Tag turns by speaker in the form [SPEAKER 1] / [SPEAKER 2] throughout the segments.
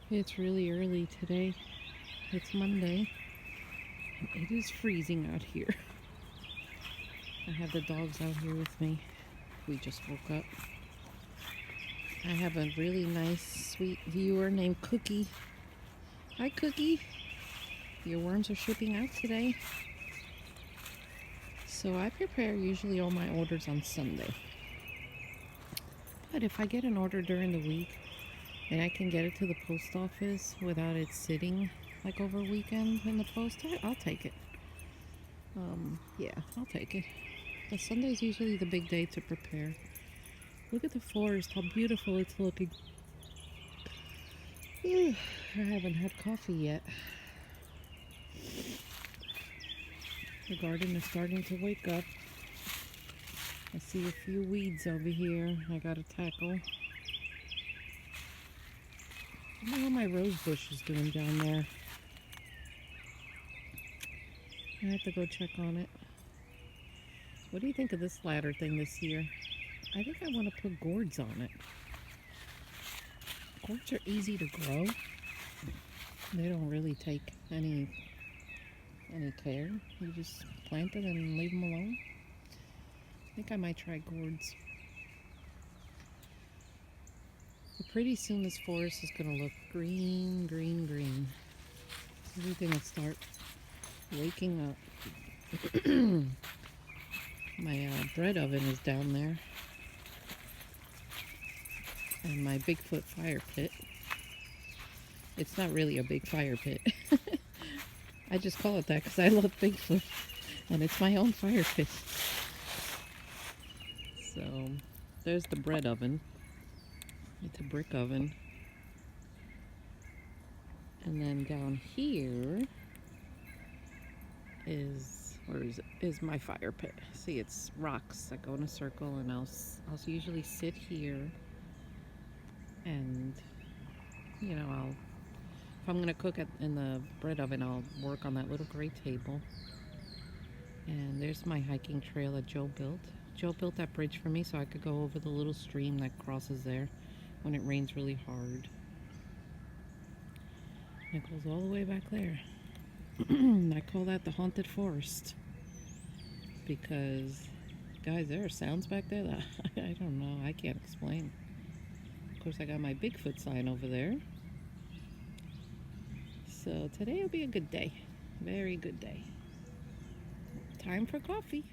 [SPEAKER 1] It's really early today. It's Monday, and it is freezing out here. I have the dogs out here with me. We just woke up. I have a really nice, sweet viewer named Cookie. Hi, Cookie. Your worms are shipping out today. So I prepare usually all my orders on Sunday. But if I get an order during the week and I can get it to the post office without it sitting like over weekend in the post, I'll take it. Yeah, I'll take it. But Sunday's usually the big day to prepare. Look at the forest, how beautiful it's looking. I haven't had coffee yet. The garden is starting to wake up. I see a few weeds over here I gotta tackle. I don't know how my rose bush is doing down there. I have to go check on it. What do you think of this ladder thing this year? I think I want to put gourds on it. Gourds are easy to grow. They don't really take any care. You just plant them and leave them alone. I think I might try gourds. But pretty soon this forest is going to look green, green, green. Everything will start waking up. My bread oven is down there. And my Bigfoot fire pit. It's not really a big fire pit. I just call it that because I love Bigfoot. And it's my own fire pit. So, there's the bread oven. It's a brick oven. And then down here is my fire pit. See, it's rocks that go in a circle, and I'll usually sit here, and if I'm gonna cook in the bread oven, I'll work on that little gray table. And there's my hiking trail that Joe built. Joe built that bridge for me so I could go over the little stream that crosses there when it rains really hard. It goes all the way back there. I call that the haunted forest because, guys, there are sounds back there that I don't know, I can't explain. Of course, I got my Bigfoot sign over there. So today will be a good day. Very good day. Time for coffee.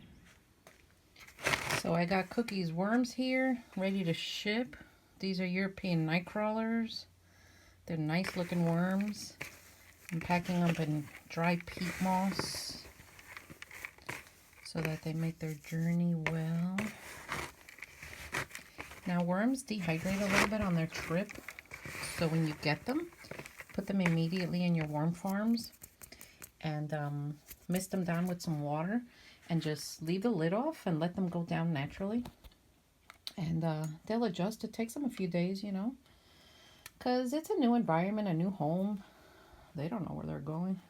[SPEAKER 1] So I got Cookie's worms here, ready to ship. These are European nightcrawlers. They're nice looking worms. I'm packing them in dry peat moss so that they make their journey well. Now, worms dehydrate a little bit on their trip, so when you get them, put them immediately in your worm farms and mist them down with some water and just leave the lid off and let them go down naturally. And they'll adjust. It takes them a few days, because it's a new environment, a new home. They don't know where they're going.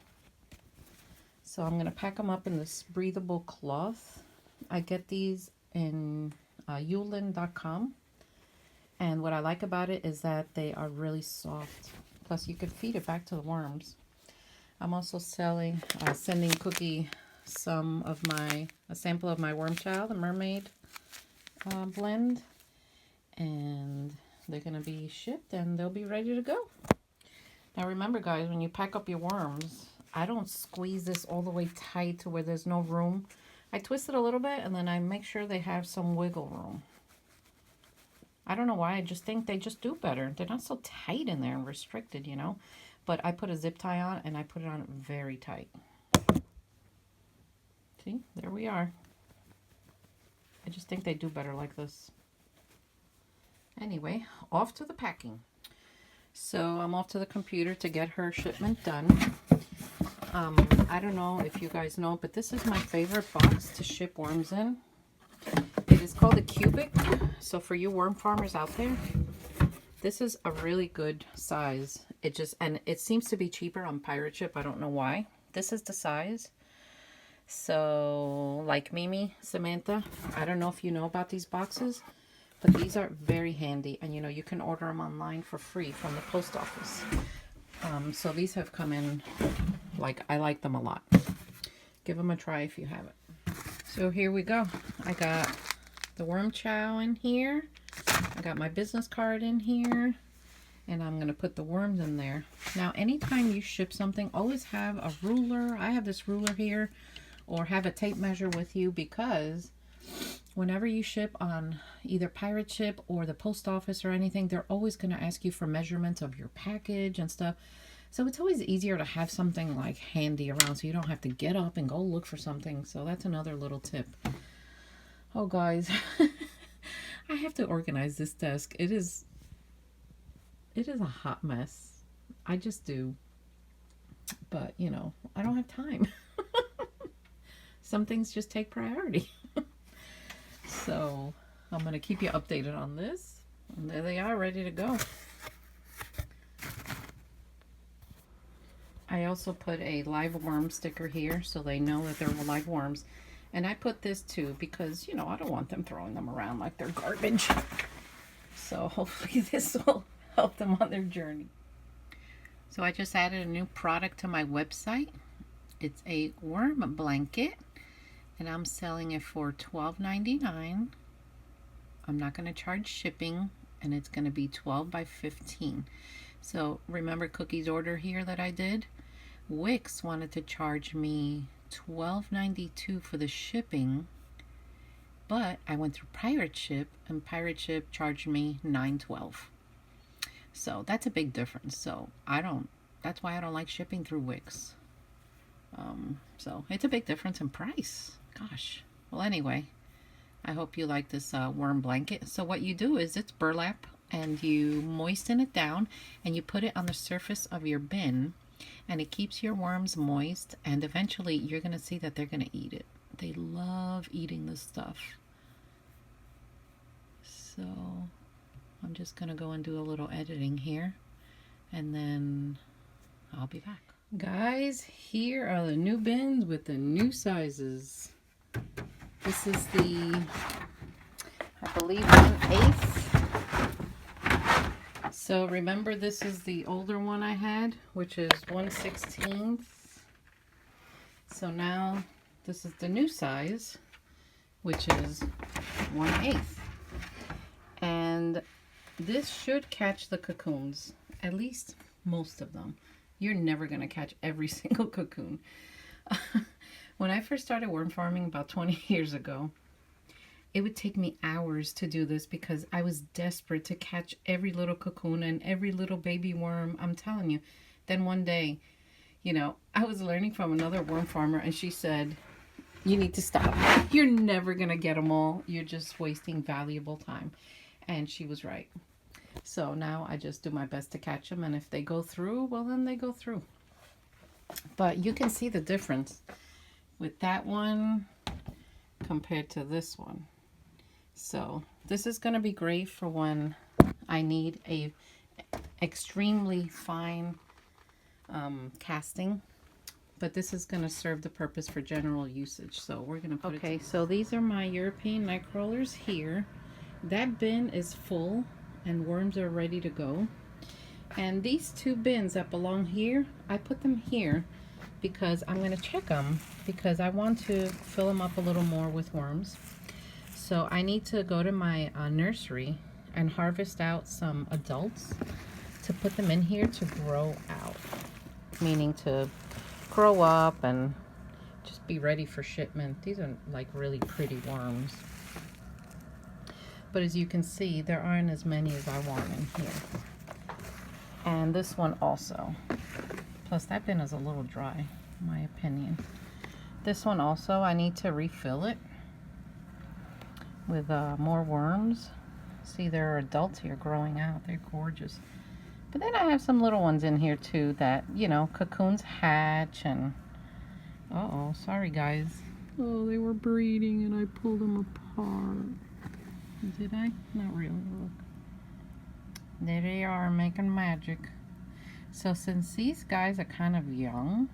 [SPEAKER 1] So I'm going to pack them up in this breathable cloth. I get these in Yulin.com. And what I like about it is that they are really soft. Plus, you can feed it back to the worms. I'm also sending Cookie a sample of my worm chow, the mermaid blend. And they're going to be shipped and they'll be ready to go. Now remember, guys, when you pack up your worms, I don't squeeze this all the way tight to where there's no room. I twist it a little bit and then I make sure they have some wiggle room. I don't know why, I just think they just do better. They're not so tight in there and restricted, But I put a zip tie on and I put it on very tight. See, there we are. I just think they do better like this. Anyway, off to the packing. So I'm off to the computer to get her shipment done. I don't know if you guys know, but this is my favorite box to ship worms in. It is called a cubic. So for you worm farmers out there, this is a really good size. And it seems to be cheaper on Pirate Ship. I don't know why. This is the size. So like Mimi, Samantha, I don't know if you know about these boxes, But these are very handy, and you know, you can order them online for free from the post office. So these have come in, like, I like them a lot. Give them a try if you haven't. So here we go. I got the worm chow in here. I got my business card in here. And I'm going to put the worms in there. Now, anytime you ship something, always have a ruler. I have this ruler here. Or have a tape measure with you, because whenever you ship on either pirate ship or the post office or anything, they're always going to ask you for measurements of your package and stuff. So it's always easier to have something like handy around so you don't have to get up and go look for something. So that's another little tip. Oh, guys, I have to organize this desk. It is a hot mess. I just do. But, you know, I don't have time. Some things just take priority. So I'm going to keep you updated on this. And there they are, ready to go. I also put a live worm sticker here so they know that they're live worms. And I put this too because, you know, I don't want them throwing them around like they're garbage. So hopefully this will help them on their journey. So I just added a new product to my website. It's a worm blanket, and I'm selling it for $12.99. I'm not going to charge shipping, and it's going to be 12 by 15. So remember Cookie's order here that I did? Wix wanted to charge me $12.92 for the shipping, but I went through Pirate Ship, and Pirate Ship charged me $9.12. So that's a big difference. So that's why I don't like shipping through Wix. So it's a big difference in price. Gosh. Well, anyway, I hope you like this worm blanket. So what you do is it's burlap, and you moisten it down, and you put it on the surface of your bin, and it keeps your worms moist, and eventually you're going to see that they're going to eat it. They love eating this stuff. So I'm just going to go and do a little editing here, and then I'll be back. Guys, here are the new bins with the new sizes. This is the, I believe, 1/8. So remember, this is the older one I had, which is 1/16. So now this is the new size, which is 1/8. And this should catch the cocoons, at least most of them. You're never going to catch every single cocoon. When I first started worm farming about 20 years ago, it would take me hours to do this because I was desperate to catch every little cocoon and every little baby worm. I'm telling you. Then one day, you know, I was learning from another worm farmer, and she said, you need to stop. You're never going to get them all. You're just wasting valuable time. And she was right. So now I just do my best to catch them, and if they go through, well, then they go through. But you can see the difference with that one compared to this one. So this is going to be great for when I need a extremely fine casting, but this is going to serve the purpose for general usage. So we're going to put it. So these are my European nightcrawlers here. That bin is full and worms are ready to go. And these two bins that belong here, I put them here because I'm going to check them, because I want to fill them up a little more with worms. So I need to go to my nursery and harvest out some adults to put them in here to grow out, meaning to grow up and just be ready for shipment. These are like really pretty worms. But as you can see, there aren't as many as I want in here. And this one also. Plus that bin is a little dry, in my opinion. This one also, I need to refill it with more worms. See, there are adults here growing out. They're gorgeous. But then I have some little ones in here too that, you know, cocoons hatch and... Uh-oh, sorry guys. Oh, they were breeding and I pulled them apart. Did I? Not really, look. There they are, making magic. So since these guys are kind of young,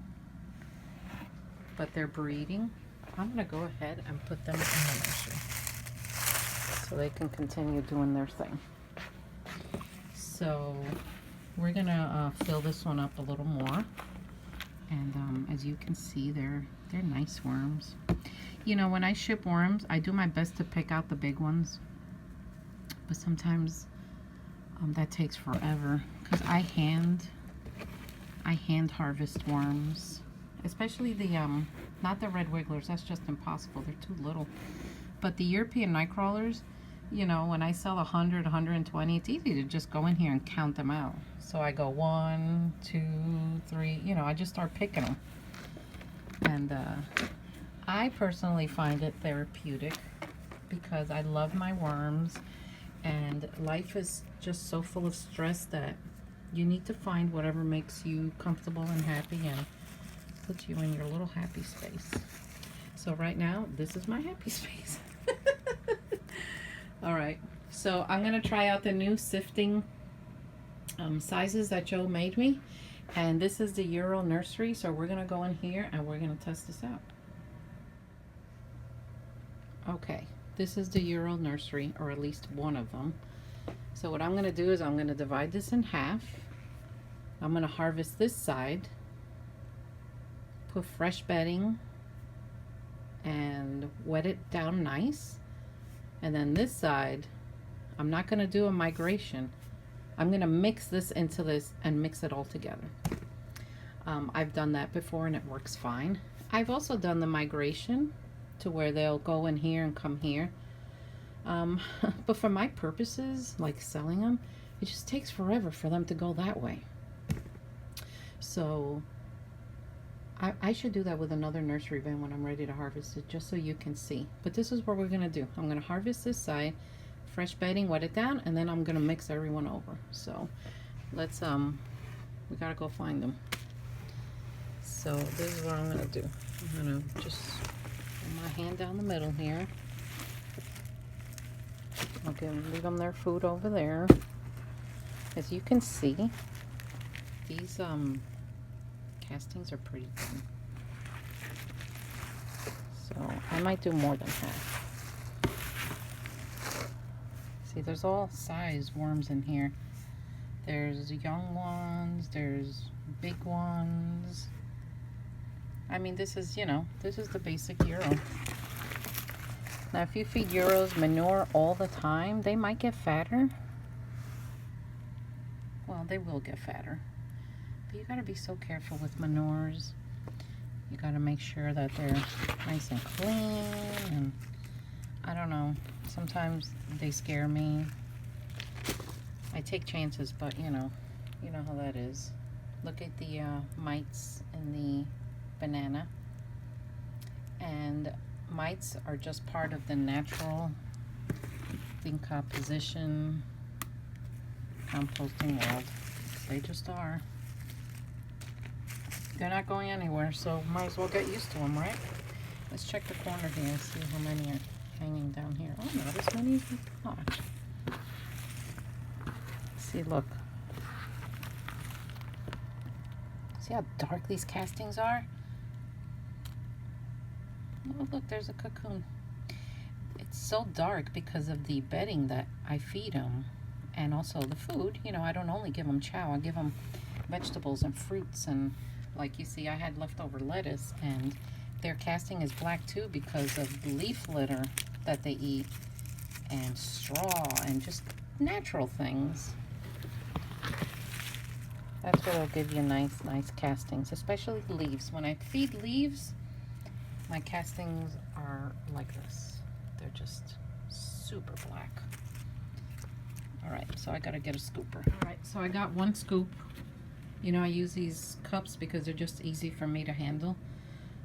[SPEAKER 1] but they're breeding, I'm going to go ahead and put them in the nursery. so they can continue doing their thing. So we're gonna fill this one up a little more, and as you can see, they're nice worms. You know, when I ship worms, I do my best to pick out the big ones, but sometimes that takes forever because I hand harvest worms, especially the not the red wigglers. That's just impossible. They're too little. But the European nightcrawlers, you know, when I sell 100, 120, it's easy to just go in here and count them out. So I go 1, 2, 3, you know, I just start picking them. And I personally find it therapeutic because I love my worms, and life is just so full of stress that you need to find whatever makes you comfortable and happy and puts you in your little happy space. So right now, this is my happy space. All right, so I'm gonna try out the new sifting sizes that Joe made me, and this is the Euro nursery. So we're gonna go in here and we're gonna test this out. Okay, this is the Euro nursery, or at least one of them. So what I'm gonna do is I'm gonna divide this in half. I'm gonna harvest this side, put fresh bedding, and wet it down nice. And then this side, I'm not gonna do a migration. I'm gonna mix this into this and mix it all together. I've done that before and it works fine. I've also done the migration to where they'll go in here and come here. But for my purposes, like selling them, it just takes forever for them to go that way. So I should do that with another nursery bin when I'm ready to harvest it, just so you can see. But this is what we're gonna do. I'm gonna harvest this side, fresh bedding, wet it down, and then I'm gonna mix everyone over. So let's we gotta go find them. So this is what I'm gonna do. I'm gonna just put my hand down the middle here. Okay, leave them their food over there. As you can see, these castings are pretty thin. So I might do more than half. See, there's all size worms in here. There's young ones, there's big ones. I mean, this is, you know, this is the basic Euro. Now, if you feed Euros manure all the time, they might get fatter. Well, they will get fatter. But you gotta be so careful with manures. You gotta make sure that they're nice and clean, and I don't know, sometimes they scare me. I take chances, but you know how that is. Look at the mites in the banana. And mites are just part of the natural decomposition composting world. They just are. They're not going anywhere, so might as well get used to them, right? Let's check the corner here and see how many are hanging down here. Oh, not as many as we thought. See, look. See how dark these castings are? Oh, look, there's a cocoon. It's so dark because of the bedding that I feed them, and also the food. You know, I don't only give them chow, I give them vegetables and fruits, and like you see, I had leftover lettuce, and their casting is black too because of leaf litter that they eat, and straw, and just natural things. That's what'll give you nice castings, especially leaves. When I feed leaves, my castings are like this. They're just super black. All right, so I gotta get a scooper. All right, so I got one scoop. You know, I use these cups because they're just easy for me to handle.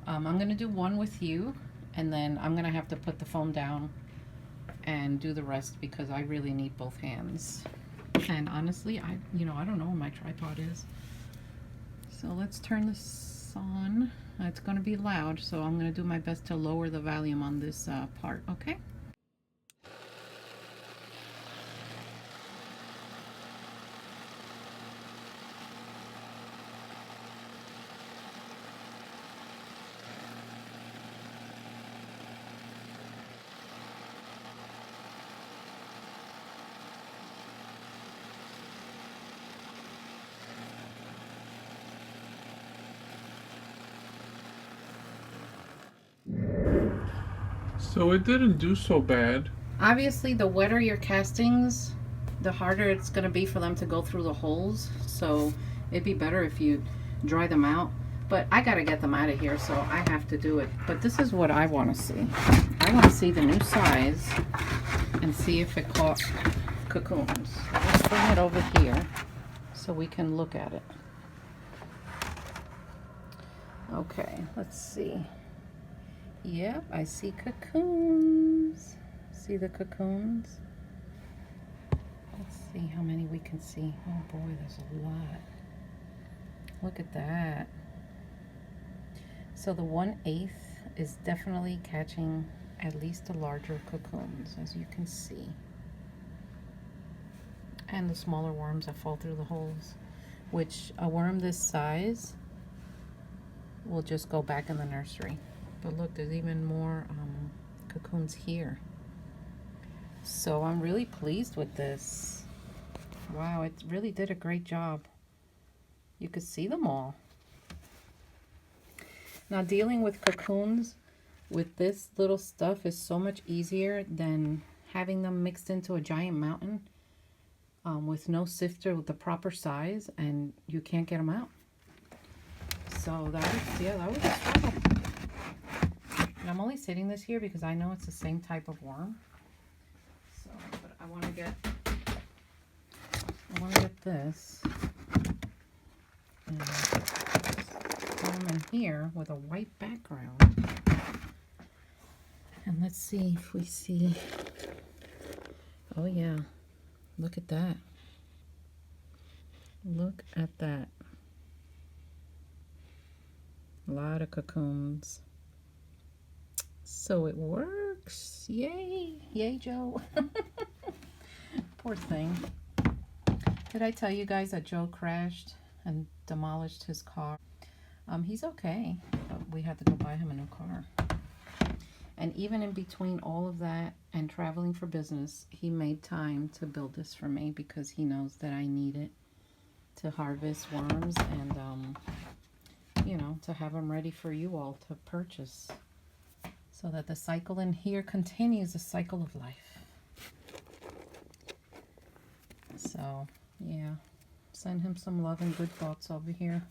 [SPEAKER 1] I'm gonna do one with you, and then I'm gonna have to put the phone down and do the rest because I really need both hands. And honestly, I don't know where my tripod is. So let's turn this on. It's gonna be loud, so I'm gonna do my best to lower the volume on this part, okay?
[SPEAKER 2] So it didn't do so bad.
[SPEAKER 1] Obviously, the wetter your castings, the harder it's going to be for them to go through the holes. So it'd be better if you dry them out. But I got to get them out of here, so I have to do it. But this is what I want to see. I want to see the new size and see if it caught cocoons. Let's bring it over here so we can look at it. Okay, let's see. Yep, I see cocoons. See the cocoons? Let's see how many we can see. Oh boy, there's a lot. Look at that. So the 1/8 is definitely catching at least the larger cocoons, as you can see. And the smaller worms that fall through the holes, which a worm this size will just go back in the nursery. But look, there's even more cocoons here. So I'm really pleased with this. Wow, it really did a great job. You could see them all. Now, dealing with cocoons with this little stuff is so much easier than having them mixed into a giant mountain with no sifter with the proper size, and you can't get them out. So that was, yeah, that was a struggle. And I'm only sitting this here because I know it's the same type of worm. So, but I want to get this and put them in here with a white background. And let's see if we see. Oh yeah, look at that. Look at that. A lot of cocoons. So it works. Yay. Yay, Joe. Poor thing. Did I tell you guys that Joe crashed and demolished his car? He's okay, but we had to go buy him a new car. And even in between all of that and traveling for business, he made time to build this for me because he knows that I need it to harvest worms and, you know, to have them ready for you all to purchase so that the cycle in here continues the cycle of life. So, yeah, send him some love and good thoughts over here.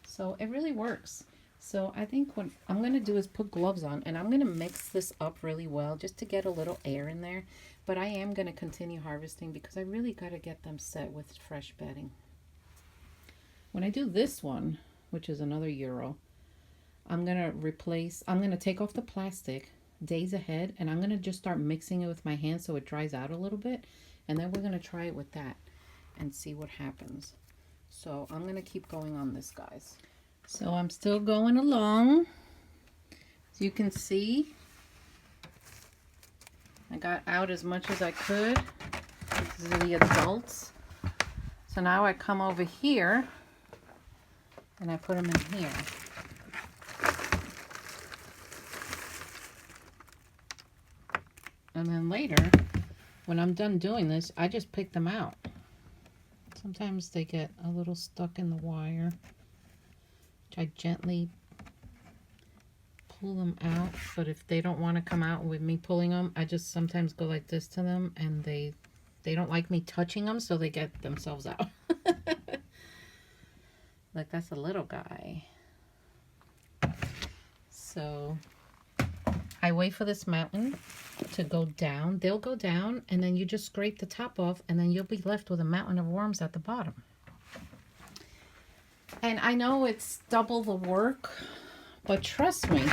[SPEAKER 1] So it really works. So I think what I'm going to do is put gloves on, and I'm going to mix this up really well just to get a little air in there. But I am going to continue harvesting because I really got to get them set with fresh bedding. When I do this one, which is another Euro, I'm going to take off the plastic days ahead, and I'm going to just start mixing it with my hands so it dries out a little bit. And then we're going to try it with that and see what happens. So I'm going to keep going on this, guys. So I'm still going along. As you can see, I got out as much as I could. These are the adults. So now I come over here and I put them in here. And then later, when I'm done doing this, I just pick them out. Sometimes they get a little stuck in the wire, which I gently pull them out. But if they don't want to come out with me pulling them, I just sometimes go like this to them, and they don't like me touching them, so they get themselves out. Like, that's a little guy. So I wait for this mountain to go down. They'll go down, and then you just scrape the top off, and then you'll be left with a mountain of worms at the bottom. And I know it's double the work, but trust me,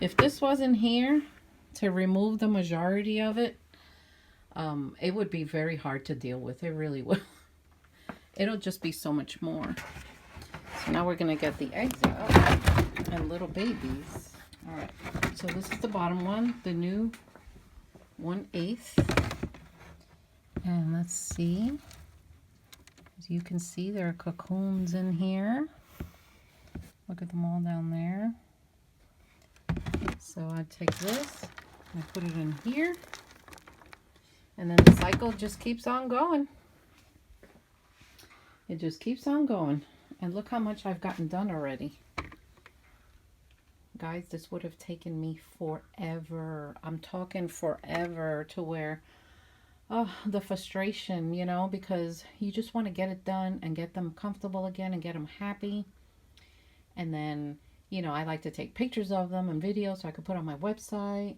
[SPEAKER 1] if this wasn't here to remove the majority of it, it would be very hard to deal with. It really will. It'll just be so much more. So now we're going to get the eggs out and little babies. All right, so this is the bottom one, the new 1/8. And let's see. As you can see, there are cocoons in here. Look at them all down there. So I take this and I put it in here. And then the cycle just keeps on going. It just keeps on going. And look how much I've gotten done already. guys, this would have taken me forever. I'm talking forever, to where, oh, the frustration, you know, because you just want to get it done and get them comfortable again and get them happy. And then, you know, I like to take pictures of them and videos so I could put on my website.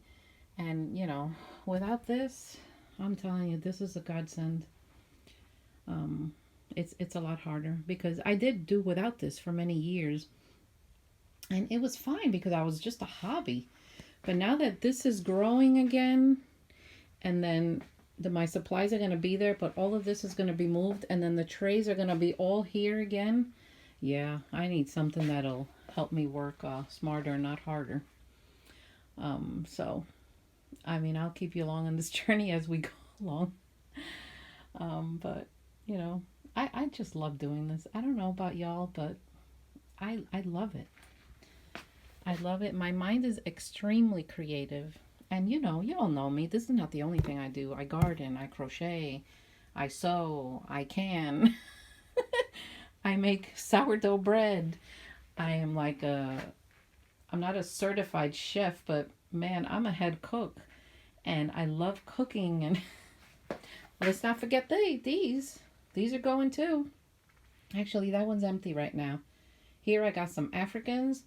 [SPEAKER 1] And, you know, without this, I'm telling you, this is a godsend. It's a lot harder, because I did do without this for many years. And it was fine because I was just a hobby. But now that this is growing again, and then my supplies are going to be there, but all of this is going to be moved, and then the trays are going to be all here again. Yeah, I need something that'll help me work smarter, not harder. So, I mean, I'll keep you along on this journey as we go along. But, you know, I just love doing this. I don't know about y'all, but I love it. I love it. My mind is extremely creative. And you know, you all know me. This is not the only thing I do. I garden, I crochet, I sew, I can. I make sourdough bread. I am like I'm not a certified chef, but man, I'm a head cook. And I love cooking. And let's not forget these. These are going too. Actually, that one's empty right now. Here I got some Africans.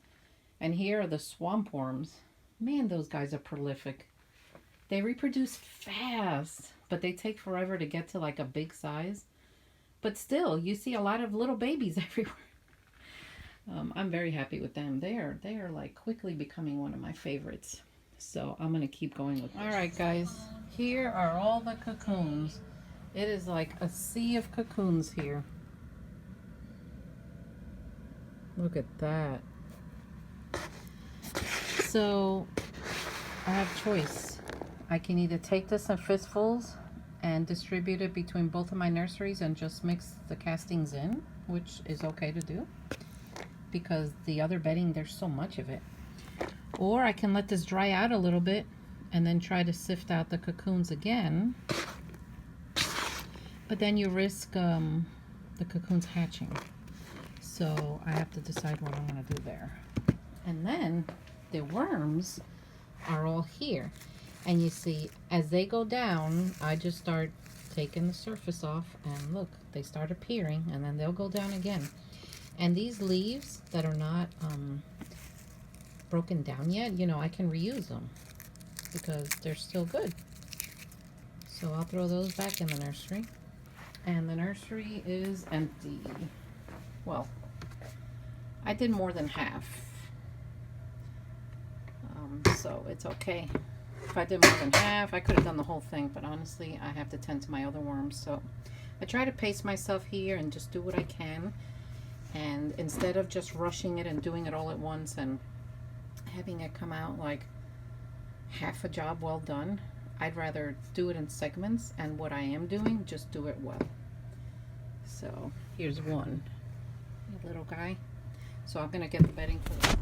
[SPEAKER 1] And here are the swamp worms. Man, those guys are prolific. They reproduce fast, but they take forever to get to like a big size. But still, you see a lot of little babies everywhere. I'm very happy with them. They are like quickly becoming one of my favorites. So I'm going to keep going with this. All right, guys. Here are all the cocoons. It is like a sea of cocoons here. Look at that. So I have choice. I can either take this in fistfuls and distribute it between both of my nurseries and just mix the castings in, which is okay to do because the other bedding, there's so much of it. Or I can let this dry out a little bit and then try to sift out the cocoons again. But then you risk the cocoons hatching. So I have to decide what I'm going to do there. And then the worms are all here, and you see as they go down, I just start taking the surface off, and look, they start appearing, and then they'll go down again. And these leaves that are not broken down yet, you know, I can reuse them because they're still good. So I'll throw those back in the nursery, and the nursery is empty. Well, I did more than half. So it's okay. If I did more than half, I could have done the whole thing, but honestly, I have to tend to my other worms. So I try to pace myself here and just do what I can. And instead of just rushing it and doing it all at once and having it come out like half a job well done, I'd rather do it in segments, and what I am doing, just do it well. So here's one little guy. So I'm gonna get the bedding for him.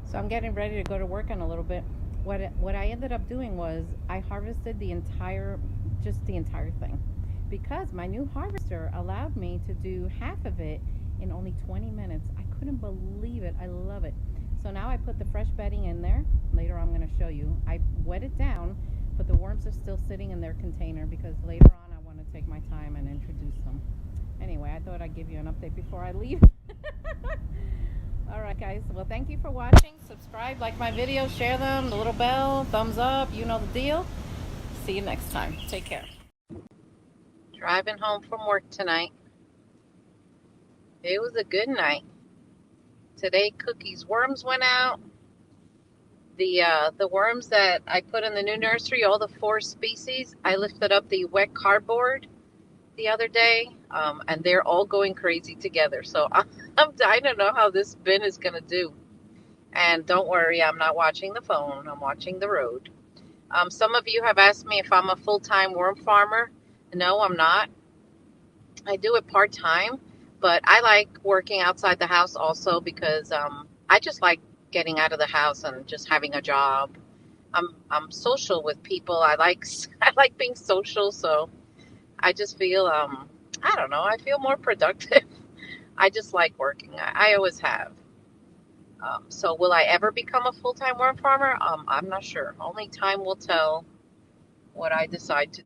[SPEAKER 1] So I'm getting ready to go to work in a little bit. What I ended up doing was I harvested the entire thing, because my new harvester allowed me to do half of it in only 20 minutes. I couldn't believe it. I love it. So now I put the fresh bedding in there. Later I'm going to show you. I wet it down, but the worms are still sitting in their container because later on I want to take my time and introduce them. Anyway, I thought I'd give you an update before I leave. Alright guys, well thank you for watching. Subscribe, like my videos, share them, the little bell, thumbs up, you know the deal. See you next time. Take care. Driving home from work tonight. It was a good night. Today Cookie's worms went out. The worms that I put in the new nursery, all the 4 species, I lifted up the wet cardboard the other day, and they're all going crazy together. So I'm dying to know how this bin is going to do. And don't worry, I'm not watching the phone. I'm watching the road. Some of you have asked me if I'm a full-time worm farmer. No, I'm not. I do it part-time, but I like working outside the house also because I just like getting out of the house and just having a job. I'm social with people. I like being social, so I just feel I don't know, I feel more productive. I just like working. I always have. So will I ever become a full-time worm farmer? I'm not sure. Only time will tell what I decide to